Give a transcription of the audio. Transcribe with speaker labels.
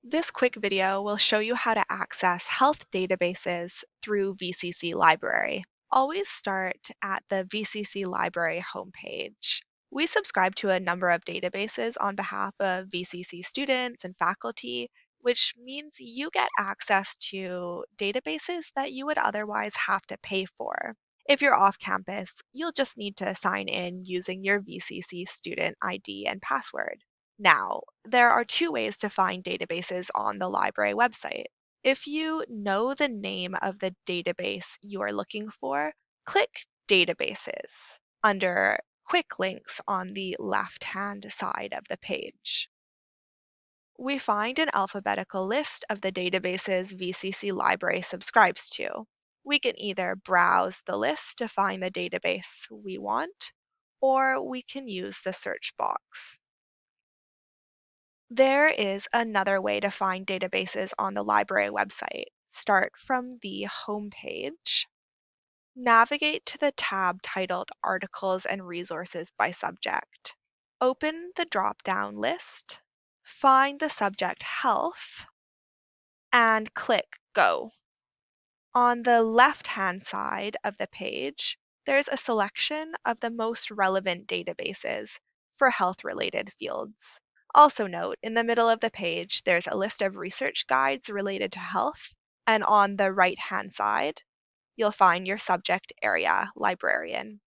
Speaker 1: This quick video will show you how to access health databases through VCC Library. Always start at the VCC Library homepage. We subscribe to a number of databases on behalf of VCC students and faculty, which means you get access to databases that you would otherwise have to pay for. If you're off campus, you'll just need to sign in using your VCC student ID and password. Now, there are two ways to find databases on the library website. If you know the name of the database you are looking for, click Databases under Quick Links on the left-hand side of the page. We find an alphabetical list of the databases VCC Library subscribes to. We can either browse the list to find the database we want, or we can use the search box. There is another way to find databases on the library website. Start from the home page, navigate to the tab titled Articles and Resources by Subject. Open the drop-down list, find the subject Health, and click Go. On the left-hand side of the page, there's a selection of the most relevant databases for health-related fields. Also note, in the middle of the page, there's a list of research guides related to health, and on the right-hand side, you'll find your subject area librarian.